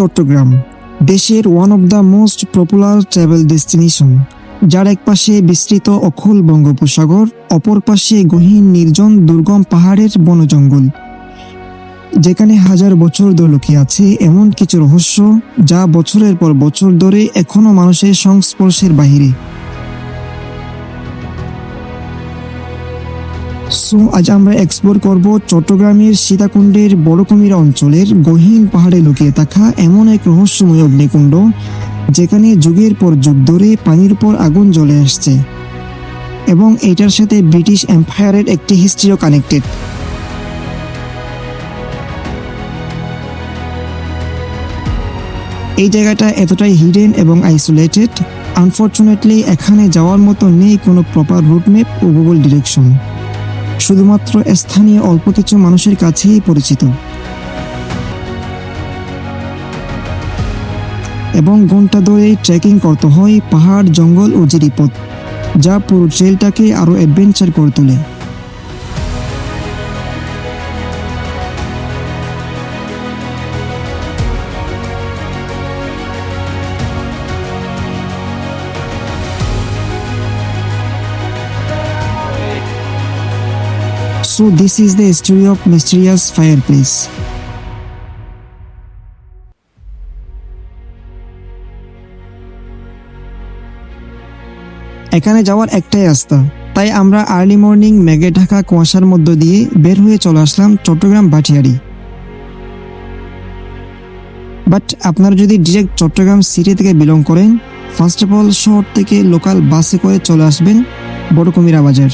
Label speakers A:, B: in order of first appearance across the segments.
A: চট্টগ্রাম, দেশের one of the most popular travel destination, যার এক পাশে বিস্তৃত অখুল বঙ্গোপসাগর, অপর পাশে গহীন নির্জন দুর্গম পাহাড়ের বনজঙ্গল, যেখানে হাজার বছর ধরে লুকিয়ে আছে এমন কিছু রহস্য যা বছরের পর বছর ধরে এখনো মানুষের সংস্পর্শের বাহিরে। সো আজ আমরা এক্সপ্লোর করব চট্টগ্রামের সীতাকুণ্ডের বড় কুমিরা অঞ্চলের গহীন পাহাড়ে লুকিয়ে থাকা এমন এক রহস্যময় অগ্নিকুণ্ড, যেখানে যুগের পর যুগ ধরে পানির উপর আগুন জ্বলে আসছে এবং এটার সাথে ব্রিটিশ এম্পায়ারের একটি হিস্ট্রিও কানেক্টেড। এই জায়গাটা এতটাই হিডেন এবং আইসোলেটেড, আনফর্চুনেটলি এখানে যাওয়ার মতো নেই কোনো প্রপার রুট ম্যাপ ও গুগল ডিরেকশন, শুধুমাত্র স্থানীয় অল্প কিছু মানুষের কাছেই পরিচিত। এবং ঘন্টা ধরে ট্রেকিং করতে হয় পাহাড়, জঙ্গল ও জিরিপথ, যা পুরো ট্রেলটাকে আরও অ্যাডভেঞ্চার করে তোলে। So this is the story of mysterious fireplace. এখানে যাওয়ার একটাই রাস্তা, তাই আমরা আর্লি মর্নিং মেঘে ঢাকা কুয়াশার মধ্য দিয়ে বের হয়ে চলে আসলাম চট্টগ্রাম ভাটিয়ারি। বাট আপনারা যদি ডিরেক্ট চট্টগ্রাম সিটি থেকে বিলং করেন, ফার্স্ট অফ অল শহর থেকে লোকাল বাসে করে চলে আসবেন বড় কুমিরা বাজার।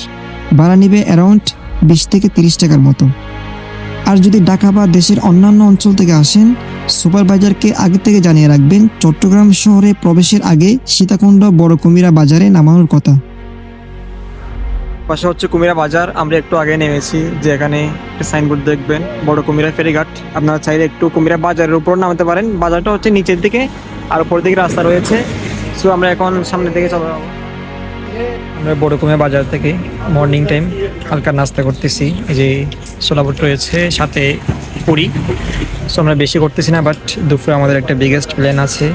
A: ভাড়া নিবে অ্যারাউন্ড 20 থেকে 30 টাকার মতো। আর যদি ঢাকা বা দেশের অন্যান্য অঞ্চল থেকে আসেন, সুপারভাইজারকে আগে থেকে জানিয়ে রাখবেন চট্টগ্রাম শহরে প্রবেশের আগে সীতাকুণ্ড বড় কুমিরা বাজারে নামানোর কথা।
B: পাশে হচ্ছে কুমিরা বাজার। আমরা একটু আগে নেমেছি, যে এখানে সাইনবোর্ড দেখবেন বড় কুমিরা ফেরিঘাট। আপনারা চাইলে একটু কুমিরা বাজারের উপর নামতে পারেন। বাজারটা হচ্ছে নিচের দিকে আর উপর দিকে রাস্তা রয়েছে। সো আমরা এখন সামনের দিকে চলে যাবো। আমরা বড় কুমিরা বাজার থেকে মর্নিং টাইম হালকা নাস্তা করতেছি। এই যে সোলাবুট রয়েছে, সাথে পুরি। সো আমরা বেশি করতেছি না, বাট দুপুরে আমাদের একটা বিগেস্ট প্ল্যান আছে।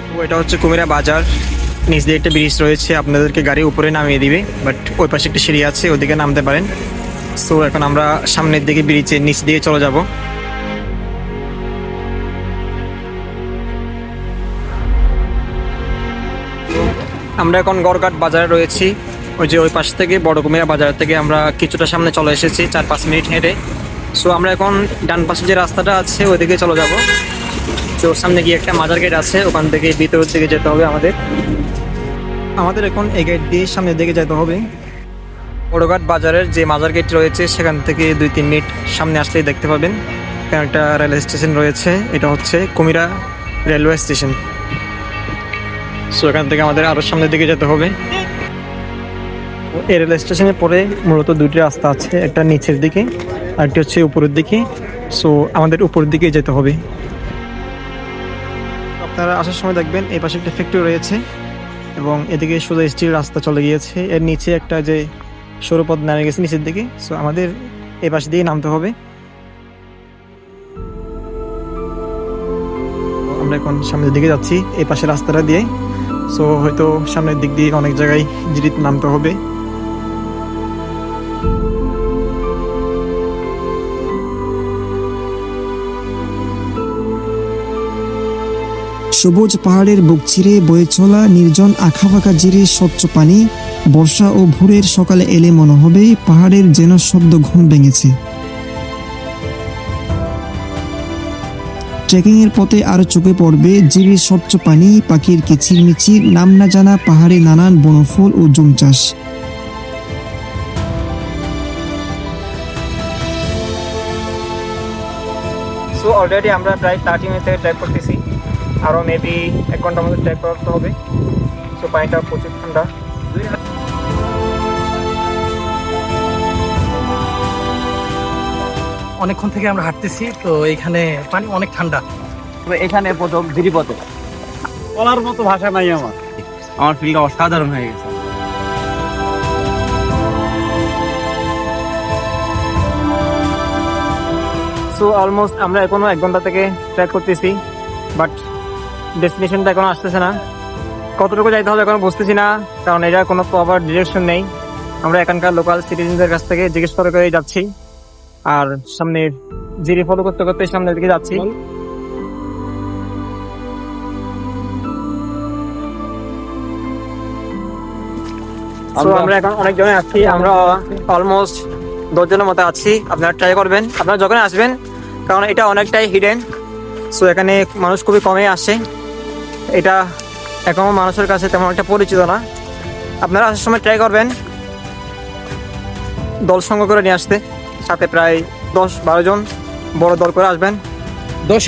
B: তো এটা হচ্ছে কুমিরা বাজার। নিচ দিয়ে একটা ব্রিজ রয়েছে, আপনাদেরকে গাড়ি উপরে নামিয়ে দিবে, বাট ওই পাশে একটা সিঁড়ি আছে, ওদিকে নামতে পারেন। সো এখন আমরা সামনের দিকে ব্রিজের নিচ দিয়ে চলে যাব। আমরা এখন গড়ঘাট বাজারে রয়েছি। ওই যে ওই পাশ থেকে বড় কুমিরা বাজার থেকে আমরা কিছুটা সামনে চলে এসেছি, 4-5 মিনিট হেঁটে। সো আমরা এখন ডান পাশে যে রাস্তাটা আছে ওইদিকে চলে যাব। তো সামনে গিয়ে একটা মাজার গেট আছে, ওখান থেকে ভিতরের দিকে যেতে হবে আমাদের এখন এই গেট দিয়ে সামনের দিকে যেতে হবে। বড়ঘাট বাজারের যে মাজার গেট রয়েছে সেখান থেকে 2-3 মিনিট সামনে আসলেই দেখতে পাবেন এখানে একটা রেলওয়ে স্টেশন রয়েছে। এটা হচ্ছে কুমিরা রেলওয়ে স্টেশন। সো এখান থেকে আমাদের আরও সামনের দিকে যেতে হবে। এই রেল স্টেশনের পরে মূলত দুটি রাস্তা আছে, একটা নিচের দিকে আর একটি হচ্ছে উপরের দিকে। সো আমাদের উপরের দিকে যেতে হবে। আপনারা আসার সময় দেখবেন এই পাশে একটা ফ্যাক্টরি রয়েছে এবং এদিকে সোজা স্টিল রাস্তা চলে গিয়েছে। এর নিচে একটা যে সরু পথ নামে গেছে নিচের দিকে। সো আমাদের এই পাশ দিয়ে নামতে হবে। আমরা এখন সামনের দিকে যাচ্ছি এই পাশে রাস্তাটা দিয়ে। সো হয়তো সামনের দিক দিয়ে অনেক জায়গায় জিরিত নামতে হবে।
A: সবুজ পাহাড়ের বুক ছিঁড়ে বয়ে চলা নির্জন আঁকাবাঁকা জিরির স্বচ্ছ পানি, বর্ষা ও ভোরের সকালে এলে মনে হবে পাহাড়ের যেন শব্দ ঘুম ভেঙেছে। ট্রেকিং এর পথে আরো চোখে পড়বে জিরির স্বচ্ছ পানি, পাখির কিচিরমিচির, নাম না জানা পাহাড়ে নানান বনফুল ও জুম চাষ।
B: সো অলরেডি আমরা প্রায় 30 মিনিট থেকে ট্রেক করতেছি, আরও মেবি 1 ঘন্টার মধ্যে ট্রেক করতে হবে। সো পানিটা প্রচুর ঠান্ডা।
C: অনেকক্ষণ থেকে আমরা হাঁটতেছি, তো এখানে পানি অনেক ঠান্ডা।
D: এখানে প্রথম গিরিপথে বলার মতো ভাষা নাই আমার ফিলটা অসাধারণ হয়ে গেছে।
B: সো সো অলমোস্ট আমরা এখনো 1 ঘন্টা থেকে ট্র্যাক করতেছি, বাট ডেস্টিনেশনটা এখনো আসতেছে না। কতটুকু যাইতে হবে এখনো বুঝতেছি না, কারণ এটা কোনো প্রপার ডিরেকশন নেই। আমরা এখানকার লোকাল সিটিজেনদের কাছ থেকে জিজ্ঞেস করে করে যাচ্ছি, আর সামনে জিরি ফলো করতে করতে সামনের দিকে যাচ্ছি। So, আমরা এখন অনেক জনে আছি, আমরা অলমোস্ট 10 জনের মতো আছি। আপনারা ট্রাই করবেন আপনারা যখন আসবেন, কারণ এটা অনেকটাই হিডেন। সো এখানে মানুষ খুবই কমই আসে, এটা এখনো মানুষের কাছে তেমন একটা পরিচিত না। আপনারা আসার সময় ট্রাই করবেন দল সঙ্গ করে নিয়ে আসতে, সাথে প্রায় 10-12 জন বড় দল করে আসবেন,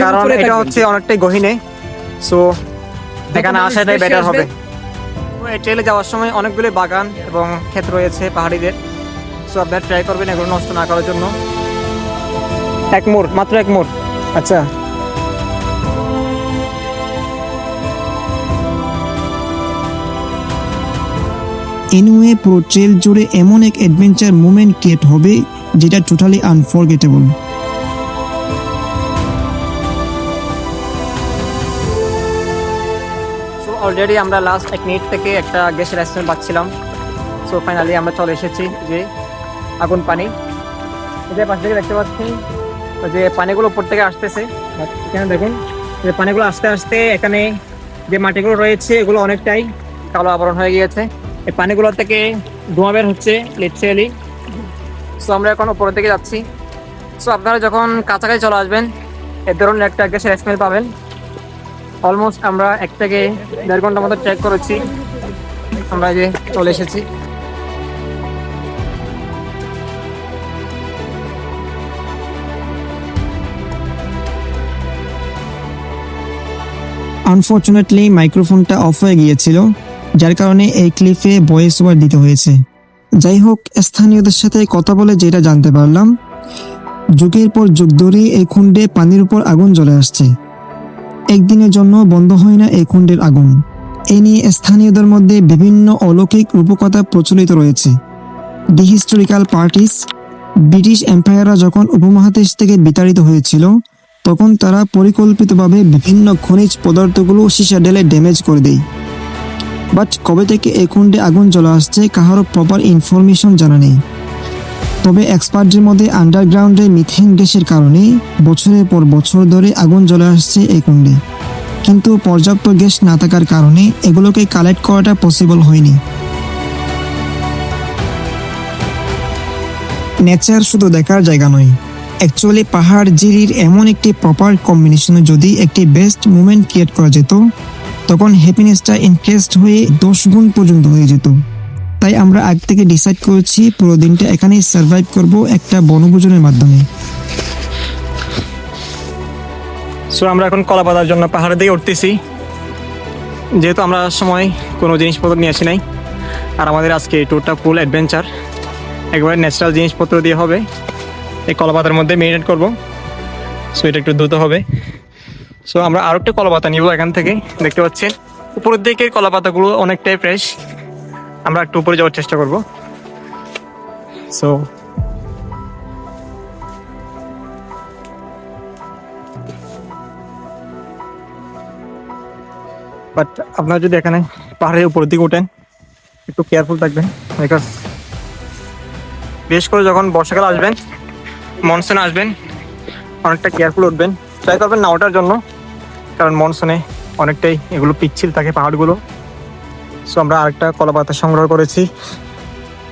B: কারণ এটা হচ্ছে অনেকটাই গহীনে। সো এখানে আসাটাই বেটার হবে। এই ট্রেলে যাওয়ার সময় অনেকগুলো বাগান এবং ক্ষেত রয়েছে পাহাড়িদের। সো আপনারা ট্রাই করবেন এগুলো নষ্ট না করার জন্য। মাত্র এক মোড়। আচ্ছা,
A: এনিওয়ে পুরো ট্রেল জুড়ে এমন এক অ্যাডভেঞ্চার মোমেন্ট ক্রিয়েট হবে যেটা টোটালি আনফরগেটেবল।
B: সো অলরেডি আমরা লাস্ট 1 মিনিট থেকে একটা গ্যাসের রেস্টুরেন্ট পাচ্ছিলাম। সো ফাইনালি আমরা চলে এসেছি যে আগুন পানি। এটা পাশ থেকে দেখতে পাচ্ছি যে পানিগুলো উপর থেকে আসতেছে। এখানে দেখুন যে পানিগুলো আস্তে আস্তে এখানে যে মাটিগুলো রয়েছে এগুলো অনেকটাই কালো আবরণ হয়ে গিয়েছে। এই পানিগুলো থেকে ধোঁয়া বের হচ্ছে লিটারেলি। সো আমরা এখন উপরের দিকে যাচ্ছি। সো আপনারা যখন কাছাকাছি চলে আসবেন এ ধরনের একটা গ্যাসের স্মেল পাবেন। অলমোস্ট আমরা 1 থেকে 1.5 ঘন্টার মতো ট্রেক করেছি, আমরা যে চলে এসেছি।
A: আনফরচুনেটলি মাইক্রোফোনটা অফ হয়ে গিয়েছিল, যার কারণে এই ক্লিপে ভয়েস ওভার দিতে হয়েছে। যাই হোক, স্থানীয়দের সাথে কথা বলে যেটা জানতে পারলাম, যুগের পর যুগ ধরে এই কুণ্ডে পানির উপর আগুন জ্বলে আসছে। একদিনের জন্য বন্ধ হয় না এই কুণ্ডের আগুন। এ নিয়ে স্থানীয়দের মধ্যে বিভিন্ন অলৌকিক রূপকথা প্রচলিত রয়েছে। দি হিস্টোরিক্যাল পার্টিস ব্রিটিশ এম্পায়াররা যখন উপমহাদেশ থেকে বিতাড়িত হয়েছিল, তখন তারা পরিকল্পিতভাবে বিভিন্ন খনিজ পদার্থগুলো সীসা ঢেলে ড্যামেজ করে দেয়। বাট কবে থেকে এই কুণ্ডে আগুন জ্বলা আসছে কাহারও প্রপার ইনফরমেশন জানা নেই। তবে এক্সপার্টদের মধ্যে আন্ডারগ্রাউন্ডে মিথেন গ্যাসের কারণে বছরের পর বছর ধরে আগুন জ্বলে আসছে এই কুণ্ডে, কিন্তু পর্যাপ্ত গ্যাস না থাকার কারণে এগুলোকে কালেক্ট করাটা পসিবল হয়নি। নেচার শুধু দেখার জায়গা নয়, অ্যাকচুয়ালি পাহাড় জিরির এমন একটি প্রপার কম্বিনেশনে যদি একটি বেস্ট মুভমেন্ট ক্রিয়েট করা যেত, তখন হ্যাপিনেসটা ইনক্রিজড হয়ে 10 গুণ পর্যন্ত হয়ে যেত। তাই আমরা আগ থেকে ডিসাইড করেছি পুরো দিনটা এখানেই সার্ভাইভ করব একটা বনভোজনের মাধ্যমে।
B: সো আমরা এখন কলা পাতার জন্য পাহাড়ের দিকে উঠতেছি, যেহেতু আমরা সময় কোনো জিনিসপত্র নিয়ে আসি নাই। আর আমাদের আজকে এই ট্যুরটা ফুল অ্যাডভেঞ্চার, একবারে ন্যাচারাল জিনিসপত্র দিয়ে হবে। এই কলা পাতার মধ্যে মেরিনেট করবো, সো এটা একটু দ্রুত হবে। সো আমরা আরও একটা কলা পাতা নিব এখান থেকে। দেখতে পাচ্ছেন উপরের দিকে কলা পাতাগুলো অনেকটাই ফ্রেশ। আমরা একটু উপরে যাওয়ার চেষ্টা করব। সো বাট আপনারা যদি এখানে পাহাড়ের উপরের দিকে ওঠেন একটু কেয়ারফুল থাকবেন, বিকজ বিশেষ করে যখন বর্ষাকাল আসবেন, মনসুন আসবেন, অনেকটা কেয়ারফুল উঠবেন। ট্রাই করবেন না ওঠার জন্য, কারণ মনসুনে অনেকটাই এগুলো পিচ্ছিল থাকে পাহাড়গুলো। সো আমরা আরেকটা কলা পাতা সংগ্রহ করেছি,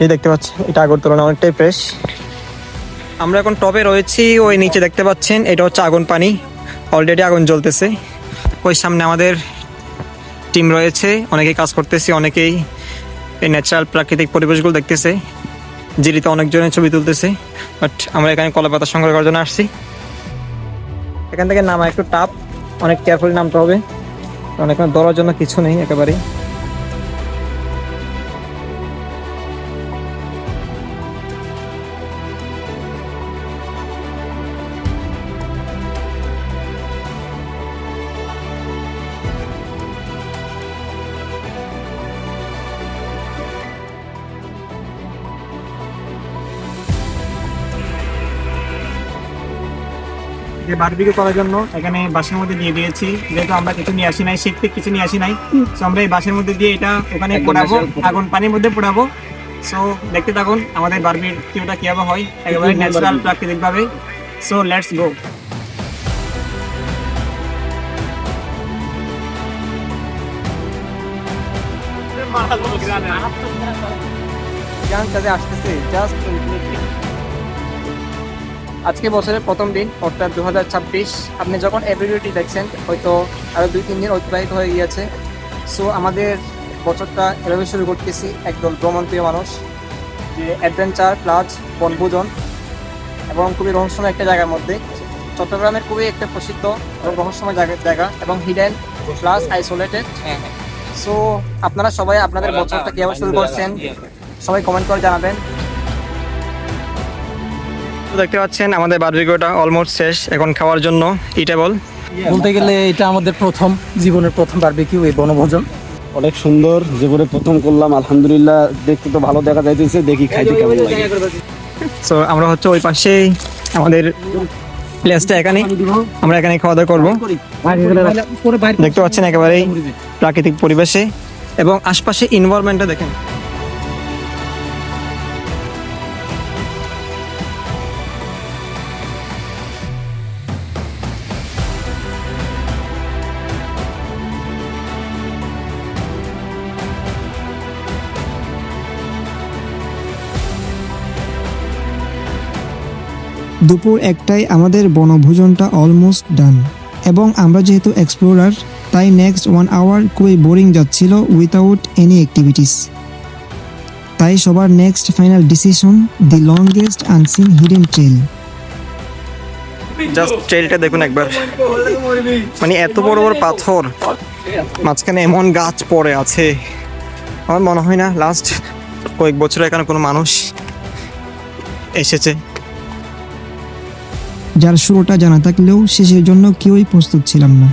B: এই দেখতে পাচ্ছি এটা আগের তুলনায় অনেকটাই ফ্রেশ। আমরা এখন টপে রয়েছি, ওই নিচে দেখতে পাচ্ছেন এটা হচ্ছে আগুন পানি, অলরেডি আগুন জ্বলতেছে। ওই সামনে আমাদের টিম রয়েছে, অনেকেই কাজ করতেছে, অনেকেই এই ন্যাচারাল প্রাকৃতিক পরিবেশগুলো দেখতেছে। জিরিতে অনেকজনের ছবি তুলতেছে, বাট আমরা এখানে কলা পাতা সংগ্রহ করার জন্য আসছি। এখান থেকে নামা একটু টাপ, অনেক কেয়ারফুলি নামতে হবে, কারণ এখানে ধরার জন্য কিছু নেই একেবারেই। যে বারবিকিউ করার জন্য এখানে বাসের মধ্যে দিয়ে দিয়েছি, যেহেতু আমরা কিছু নিয়ে আসি নাই, শীত থেকে কিছু নিয়ে আসি নাই, সো আমরা এই বাসের মধ্যে দিয়ে এটা ওখানে পোড়াবো, আগুন পানির মধ্যে পোড়াবো। সো দেখতে থাকুন আমাদের বারবিকিউটা কিভাবে হয়, একেবারে ন্যাচারাল প্রাকৃতিক ভাবে। So let's go. আজকে বছরের প্রথম দিন, অর্থাৎ 2026। আপনি যখন এই ভিডিওটি দেখছেন হয়তো আরো 2-3 দিন অতিবাহিত হয়ে গিয়েছে। সো আমাদের বছরটা এভাবে শুরু করতেছি একদল ভ্রমণপ্রিয় মানুষ, যে অ্যাডভেঞ্চার প্লাস বনভোজন এবং খুবই রহস্যময় একটা জায়গার মধ্যে। চট্টগ্রামের খুবই একটা প্রসিদ্ধ এবং রহস্যময় জায়গা এবং হিডেন প্লাস আইসোলেটেড। সো আপনারা সবাই আপনাদের বছরটা কীভাবে শুরু করছেন সবাই কমেন্ট করে জানাবেন। দেখতে পাচ্ছেন আমাদের বারবিকিউটা অলমোস্ট শেষ, এখন খাওয়ার জন্য ইটেবল।
C: বলতে গেলে এটা আমাদের জীবনের প্রথম বারবিকিউ, এই বনভোজন।
D: অনেক সুন্দর, জীবনে প্রথম করলাম, আলহামদুলিল্লাহ। দেখতে তো ভালো দেখা যাইতেছে, দেখি খাইতে কেমন লাগে।
B: সো আমরা হচ্ছে ওই পাশেই আমাদের প্লেসটা, এখানে আমরা এখানে খাওয়া দাওয়া করবো। দেখতে পাচ্ছেন একেবারেই প্রাকৃতিক পরিবেশে এবং আশপাশে এনভায়রনমেন্টটা দেখেন।
A: দুপুর 1টায় আমাদের বনভোজনটা অলমোস্ট ডান, এবং আমরা যেহেতু এক্সপ্লোরার তাই নেক্সট 1 আওয়ার খুবই বোরিং যাচ্ছিল উইথাউট এনি অ্যাক্টিভিটিস। তাই সবার next final decision, the longest unseen hidden trail.
B: Just ট্রেলটা দেখুন একবার, মানে এত বড় বড় পাথর, মাঝখানে এমন গাছ পড়ে আছে। আমার মনে হয় না লাস্ট কয়েক বছর এখানে কোনো মানুষ এসেছে।
A: যার শুরুটা জানা থাকলেও শেষের জন্য কেউই প্রস্তুত ছিলাম না।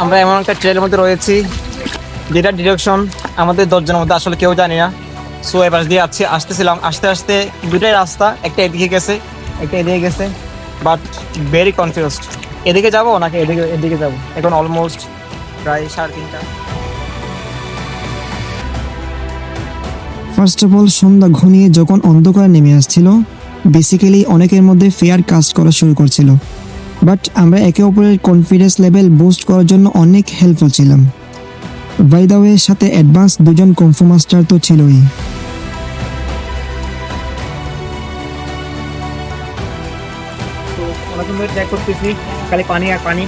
B: আমরা এমন একটা ট্রেলের মধ্যে রয়েছি যেটা ডিরেকশন আমাদের 10 জনের মধ্যে আসলে কেউ জানি না। সো এবার দিয়ে আসতেছিলাম, আস্তে আস্তে দুটাই রাস্তা, একটা এদিকে গেছে একটা এদিকে গেছে, বাট ভেরি কনফিউজড, এদিকে যাবো নাকি এদিকে যাবো। এখন অলমোস্ট প্রায় 3:30।
A: ফার্স্ট অফ অল সন্ধ্যা ঘনিয়ে যখন অন্ধকার নেমে আসছিল, বেসিক্যালি অনেকের মধ্যে ফেয়ার কাস্ট করা শুরু করছিল, বাট আমরা একে অপরের কনফিডেন্স লেভেল বুস্ট করার জন্য অনেক হেল্পফুল ছিলাম। বাই দ্য ওয়ে, সাথে অ্যাডভান্স 2জন কনফু মাস্টার তো ছিলই।
B: ট্র্যাক করতেছি, খালি পানি আর পানি।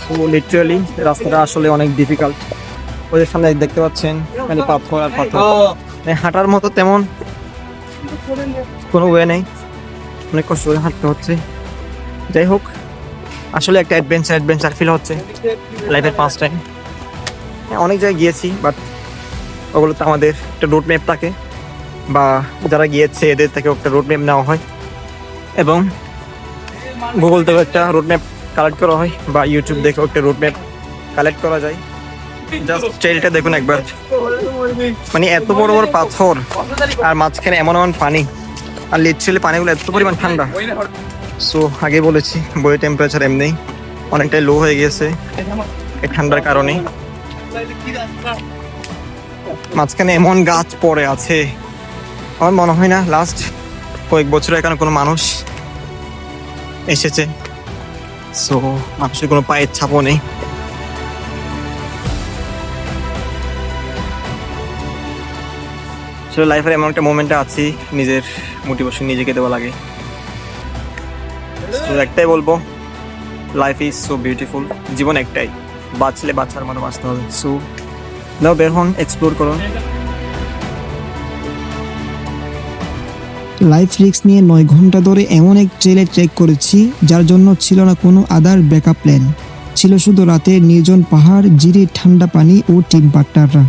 B: সো লিটারালি রাস্তাটা আসলে অনেক ডিফিকাল্ট। ওদের সামনে দেখতে পাচ্ছেন খালি পাথর আর পাথর, হাঁটার মতো তেমন কোনো ওয়ে নেই, অনেক কষ্ট করে হাঁটতে হচ্ছে। যাই হোক, আসলে একটা অ্যাডভেঞ্চার ফিল হচ্ছে লাইফের ফার্স্ট টাইম। অনেক জায়গায় গিয়েছি, বাট ওগুলোতে আমাদের একটা রোড ম্যাপ থাকে, বা যারা গিয়েছে এদের থেকে একটা রোড ম্যাপ নেওয়া হয়, এবং গুগল থেকেও একটা রোড ম্যাপ কালেক্ট করা হয়, বা ইউটিউব দেখেও একটা রোড ম্যাপ কালেক্ট করা যায়। জাস্ট ট্রেলটা দেখুন একবার, মানে এত বড় বড় পাথর আর মাঝখানে এমন পানি, আর লিটারালি পানিগুলো এত পরিমাণ ঠান্ডা। সো আগে বলেছি বডি টেম্পারেচার এমনি অনেকটাই লো হয়ে গেছে এই ঠান্ডার কারণে। মাঝখানে এমন গাছ পড়ে আছে, আমার মনে হয় না লাস্ট কয়েক বছর এখানে কোনো মানুষ এসেছে। সো মানুষের কোনো পায়ের ছাপও নেই। আসলে লাইফের এমন একটা মোমেন্টে আছি, নিজের মোটিভেশন নিজেকে দেওয়া লাগে। তো একটাই বলবো, লাইফ ইজ সো বিউটিফুল। জীবন একটাই, বাঁচলে বাঁচার মতো বাঁচতে হবে। সো দাও, বের হন, এক্সপ্লোর করুন।
A: লাইফ রিস্ক নিয়ে 9 ঘন্টা ধরে এমন এক ট্রেলে ট্রেক করেছি যার জন্য ছিল না কোনো আদার ব্যাকআপ প্ল্যান, ছিল শুধু রাতের নির্জন পাহাড়, জিরে ঠান্ডা পানি ও টিম পার্টনাররা।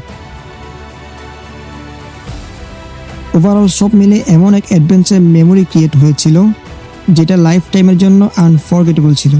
A: ওভারঅল সব মিলে এমন এক অ্যাডভেঞ্চার মেমোরি ক্রিয়েট হয়েছিল যেটা লাইফ টাইমের জন্য আনফরগেটেবল ছিল।